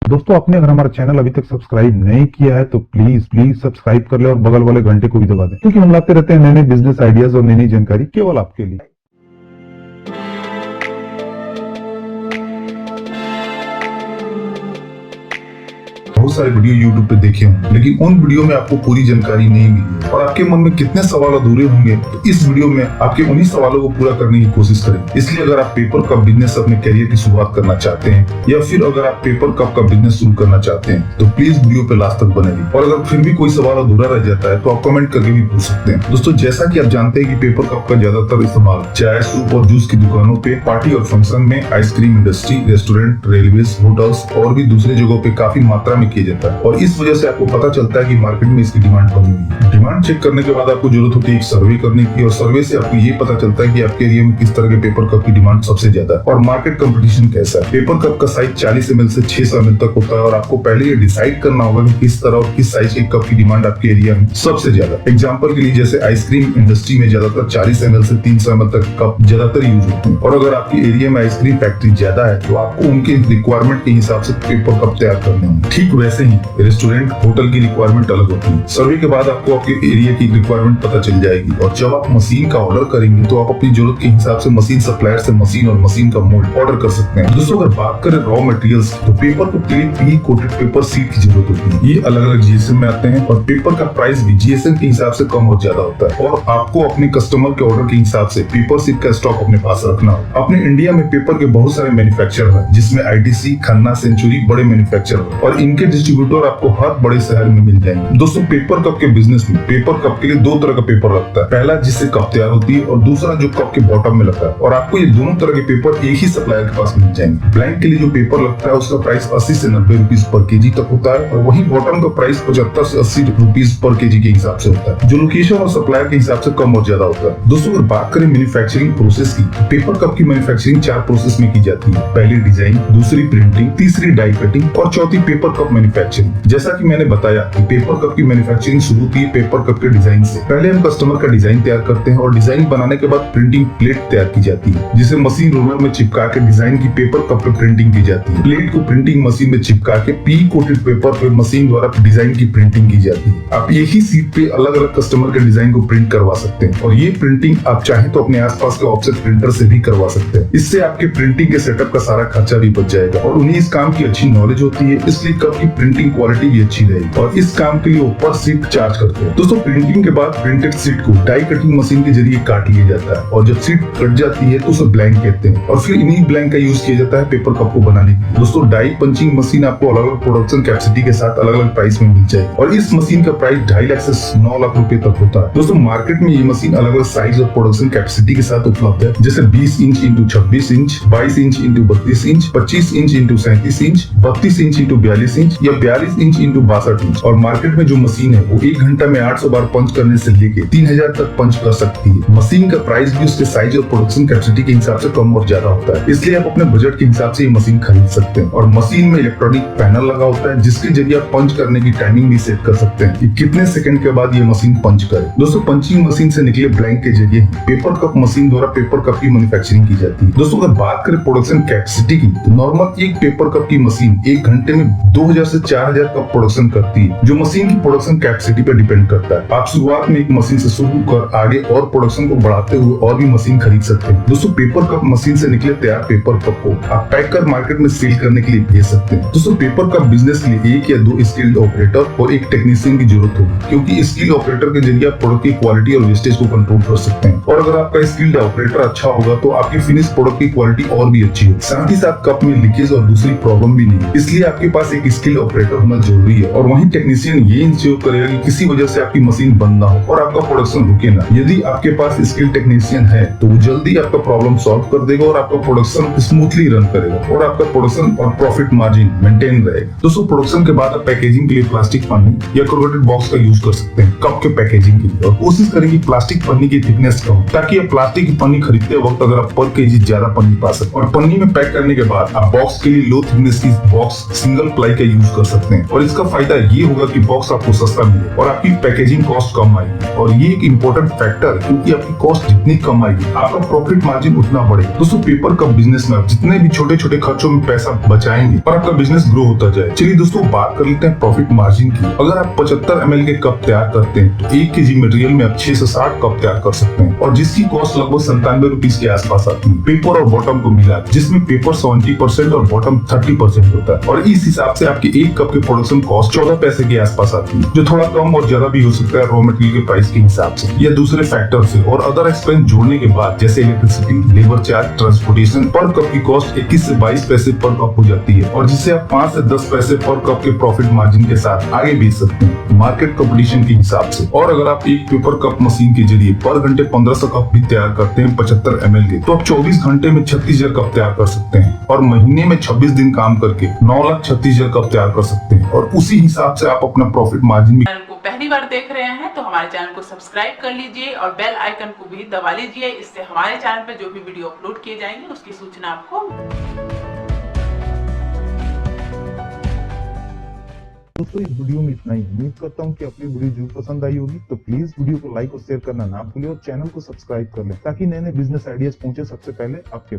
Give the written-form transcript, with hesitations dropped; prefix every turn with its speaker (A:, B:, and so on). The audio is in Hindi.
A: दोस्तों, आपने अगर हमारा चैनल अभी तक सब्सक्राइब नहीं किया है तो प्लीज सब्सक्राइब कर ले और बगल वाले घंटे को भी दबा दें, क्योंकि हम लाते रहते हैं नए नए बिजनेस आइडियाज और नई नई जानकारी केवल आपके लिए।
B: बहुत सारे वीडियो YouTube पे देखे होंगे, लेकिन उन वीडियो में आपको पूरी जानकारी नहीं मिली और आपके मन में कितने सवाल अधूरे होंगे। तो इस वीडियो में आपके उन्हीं सवालों को पूरा करने की कोशिश करें। इसलिए अगर आप पेपर कप बिजनेस अपने करियर की शुरुआत करना चाहते हैं या फिर अगर आप पेपर कप का बिजनेस शुरू करना चाहते हैं तो प्लीज वीडियो पे लास्ट तक बने रहिए। और अगर फिर भी कोई सवाल अधूरा रह जाता है तो आप कमेंट करके भी पूछ सकते हैं। दोस्तों, जैसा कि आप जानते हैं कि पेपर कप का ज्यादातर इस्तेमाल चाय, सूप और जूस की दुकानों पे, पार्टी और फंक्शन में, ice cream industry, restaurant, railways, hotels और भी दूसरे जगहों पे काफी मात्रा में किया जाता है और इस वजह से आपको पता चलता है कि मार्केट में इसकी डिमांड बनी हुई है। डिमांड चेक करने के बाद आपको जरूरत होती है एक सर्वे करने की और सर्वे से आपको ये पता चलता है कि आपके एरिया में किस तरह के पेपर कप की डिमांड सबसे ज्यादा है और मार्केट कंपटीशन कैसा है। पेपर कप का साइज 40 ml से 600 ml तक होता है और आपको पहले ये डिसाइड करना होगा कि किस तरह और किस साइज के कप की डिमांड आपके एरिया में सबसे ज्यादा। एग्जाम्पल के लिए जैसे आइसक्रीम इंडस्ट्री में ज्यादातर 40 ml से 300 ml तक कप ज्यादातर यूज होते हैं और अगर आपके एरिया में आइसक्रीम फैक्ट्री ज्यादा है तो आपको उनके रिक्वायरमेंट के हिसाब से पेपर कप तैयार करने होंगे। ठीक वैसे ही रेस्टोरेंट, होटल की रिक्वायरमेंट अलग होती है। सर्वे के बाद आपको आपके एरिया की रिक्वायरमेंट पता चल जाएगी और जब आप मशीन का ऑर्डर करेंगे तो आप अपनी जरूरत के हिसाब से मशीन सप्लायर से मशीन और मशीन का मोल्ड ऑर्डर कर सकते हैं। दोस्तों, अगर बात करें रॉ मटेरियल्स की तो पेपर को प्री कोटेड पेपर सीट की जरूरत होती है। ये अलग अलग जीएसएम में आते हैं और पेपर का प्राइस भी जीएसएम के हिसाब से कम और ज्यादा होता है और आपको अपने कस्टमर के ऑर्डर के हिसाब से पेपर सीट का स्टॉक अपने पास रखना होगा। अपने इंडिया में पेपर के बहुत सारे मैन्युफैक्चरर हैं, जिसमें आईटीसी, खन्ना, सेंचुरी बड़े मैन्युफैक्चरर और इनके डिस्ट्रीब्यूटर आपको हर बड़े शहर में मिल जाएंगे। दोस्तों, पेपर कप के बिजनेस में पेपर कप के लिए दो तरह का पेपर लगता है। पहला जिससे कप तैयार होती है और दूसरा जो कप के बॉटम में लगता है और आपको ये दोनों तरह के पेपर एक ही सप्लायर के पास मिल जाएंगे। ब्लैंक के लिए जो पेपर लगता है उसका प्राइस 80 से 90 रुपीज पर केजी तक होता है और वहीं बॉटम का प्राइस 75 से 80 रुपीज पर केजी के हिसाब से होता है, जो लोकेशन और सप्लायर के हिसाब से कम और ज्यादा होता है। दोस्तों, अगर बात करें मैन्युफैक्चरिंग प्रोसेस की तो पेपर कप की मैन्युफैक्चरिंग 4 प्रोसेस में की जाती है। पहली डिजाइन, दूसरी प्रिंटिंग, तीसरी डाई कटिंग और चौथी पेपर कप मैन्युफैक्चरिंग। जैसा कि मैंने बताया कि पेपर कप की मैन्युफैक्चरिंग शुरू होती है पेपर कप के डिजाइन से। पहले हम कस्टमर का डिजाइन तैयार करते हैं और डिजाइन बनाने के बाद प्रिंटिंग प्लेट तैयार की जाती है, जिसे मशीन रोलर में चिपका के डिजाइन की पेपर कप पे प्रिंटिंग की जाती है। प्लेट को प्रिंटिंग मशीन में चिपका के पी कोटेड पेपर पे मशीन द्वारा डिजाइन की प्रिंटिंग की जाती है। आप एक ही सीट पे अलग अलग कस्टमर के डिजाइन को प्रिंट करवा सकते हैं और ये प्रिंटिंग आप चाहे तो अपने आसपास के ऑफसेट प्रिंटर से भी करवा सकते हैं। इससे आपके प्रिंटिंग के सेटअप का सारा खर्चा भी बच जाएगा और उन्हें इस काम की अच्छी नॉलेज होती है, इसलिए कप की प्रिंटिंग क्वालिटी भी अच्छी रहेगी और इस काम के लिए वो पर सीट चार्ज करते हैं। दोस्तों, प्रिंटिंग के बाद प्रिंटेड सीट को डाई कटिंग मशीन के जरिए काट लिया जाता है और जब सीट कट जाती है तो उसे ब्लैंक कहते हैं और फिर इन्हीं ब्लैंक का यूज किया जाता है पेपर कप को बनाने के लिए। दोस्तों, डाई पंचिंग मशीन आपको अलग अलग प्रोडक्शन कैपेसिटी के साथ अलग अलग प्राइस में मिल जाएगी और इस मशीन का प्राइस 2.5 लाख से 9 लाख रुपए तक होता है। दोस्तों, मार्केट में ये मशीन अलग अलग साइज और प्रोडक्शन कैपेसिटी के साथ उपलब्ध है, जैसे 20 inch into 26 inch, 22 inch into 32 inch, 25 inch into 37 inch, 32 inch into 42 inch या 42 इंच इंटू 62 इंच। और मार्केट में जो मशीन है वो 1 घंटा में 800 बार पंच करने से लेके 3000 तक पंच कर सकती है। मशीन का प्राइस भी उसके साइज और प्रोडक्शन कैपेसिटी के हिसाब से कम और ज्यादा होता है, इसलिए आप अपने बजट के हिसाब से ये मशीन खरीद सकते हैं। और मशीन में इलेक्ट्रॉनिक पैनल लगा होता है, जिसके जरिए आप पंच करने की टाइमिंग भी सेट कर सकते हैं कि कितने सेकंड के बाद ये मशीन पंच करे। दोस्तों, पंचिंग मशीन से निकले ब्लैंक के जरिए पेपर कप मशीन द्वारा पेपर कप की मैन्युफैक्चरिंग की जाती है। दोस्तों, अगर बात करें प्रोडक्शन कैपेसिटी की तो नॉर्मल एक पेपर कप की मशीन 1 घंटे में 2000 से 4000 कप प्रोडक्शन करती है, जो मशीन की प्रोडक्शन कैपेसिटी पर डिपेंड करता है। आप शुरुआत में एक मशीन से शुरू कर आगे और प्रोडक्शन को बढ़ाते हुए और भी मशीन खरीद सकते हैं। दोस्तों, पेपर कप मशीन से निकले तैयार पेपर कप को आप पैक कर मार्केट में सेल करने के लिए भेज सकते हैं। दोस्तों, पेपर कप बिजनेस के लिए 1 या 2 स्किल्ड ऑपरेटर और एक टेक्नीशियन की जरूरत होगी, क्योंकि स्किल्ड ऑपरेटर के जरिए आप प्रोडक्ट की क्वालिटी और वेस्टेज को कंट्रोल कर सकते हैं और अगर आपका स्किल्ड ऑपरेटर अच्छा होगा तो आपकी फिनिश प्रोडक्ट की क्वालिटी और भी अच्छी होगी। साथ ही साथ कप में लीकेज और दूसरी प्रॉब्लम भी नहीं, इसलिए आपके पास एक स्किल्ड ऑपरेटर होना जरूरी है। और वहीं टेक्नीशियन ये इंश्योर करेगा कि किसी वजह से आपकी मशीन बंद ना हो और आपका प्रोडक्शन रुके ना। यदि आपके पास स्किल्ड टेक्नीशियन है तो वो जल्दी आपका प्रॉब्लम सॉल्व कर देगा और आपका प्रोडक्शन स्मूथली रन करेगा और आपका प्रोडक्शन और प्रॉफिट मार्जिन मेंटेन रहेगा। दोस्तों, प्रोडक्शन के बाद आप पैकेजिंग के लिए प्लास्टिक पन्नी या कार्बोनेटेड बॉक्स का यूज कर सकते हैं कप के पैकेजिंग के लिए और कोशिश करेंगे प्लास्टिक पन्नी की थिकनेस कम, ताकि आप प्लास्टिक की पन्नी खरीदते वक्त अगर आप पर केजी ज्यादा पन्नी पा सकते। और पन्नी में पैक करने के बाद आप बॉक्स के लिए लो थिकनेस की बॉक्स सिंगल प्लाई का यूज कर सकते हैं। और इसका फायदा ये होगा कि बॉक्स आपको सस्ता मिले और आपकी पैकेजिंग कॉस्ट कम आएगी। और ये एक इम्पोर्टेंट फैक्टर है, क्योंकि आपकी कॉस्ट जितनी कम आएगी आपका प्रॉफिट मार्जिन उतना बढ़ेगा। दोस्तों, पेपर कप बिजनेस में आप जितने भी छोटे छोटे खर्चों में पैसा बचाएंगे और आपका बिजनेस ग्रो होता जाए। चलिए दोस्तों, बात कर लेते हैं प्रॉफिट मार्जिन की। अगर आप 75 ml के कप तैयार करते हैं तो 1 kg मटेरियल में आप 6 से 7 कप तैयार कर सकते हैं, और जिसकी कॉस्ट लगभग 97 रुपीज के आसपास आती है, पेपर और बॉटम को मिला, जिसमें पेपर 70% और बॉटम 30% होता है। और इस हिसाब से आपके 1 कप के प्रोडक्शन कॉस्ट 14 पैसे के आसपास आती है, जो थोड़ा कम और ज्यादा भी हो सकता है रॉ मटेरियल के प्राइस के हिसाब से या दूसरे फैक्टर से। और अदर एक्सपेंस जोड़ने के बाद जैसे इलेक्ट्रिसिटी, लेबर चार्ज, ट्रांसपोर्टेशन, पर कप की कॉस्ट 21 से 22 पैसे पर कप हो जाती है, और जिससे आप 5 से 10 पैसे पर कप के प्रॉफिट मार्जिन के साथ आगे बेच सकते हैं मार्केट कंपटीशन के हिसाब से। और अगर आप एक पेपर कप मशीन के जरिए पर घंटे 1500 कप भी तैयार करते हैं 75 ml के, तो आप 24 घंटे में 36,000 कप तैयार कर सकते हैं, और महीने में 26 दिन काम करके 9,36,000 कप तैयार कर सकते हैं। और उसी हिसाब से आप अपना प्रॉफिट मार्जिन भी।
C: चैनल को पहली बार देख रहे हैं तो हमारे चैनल को सब्सक्राइब कर लीजिए और बेल आइकन को भी दबा लीजिए। इससे हमारे चैनल पे जो भी वीडियो अपलोड किए जाएंगे उसकी सूचना आपको।
A: दोस्तों, इस वीडियो में इतना ही। उम्मीद करता हूँ कि अपनी वीडियो जरूर पसंद आई होगी। तो प्लीज वीडियो को लाइक और शेयर करना ना भूलें और चैनल को सब्सक्राइब कर लें, ताकि नए नए बिजनेस आइडियाज पहुंचे सबसे पहले आपके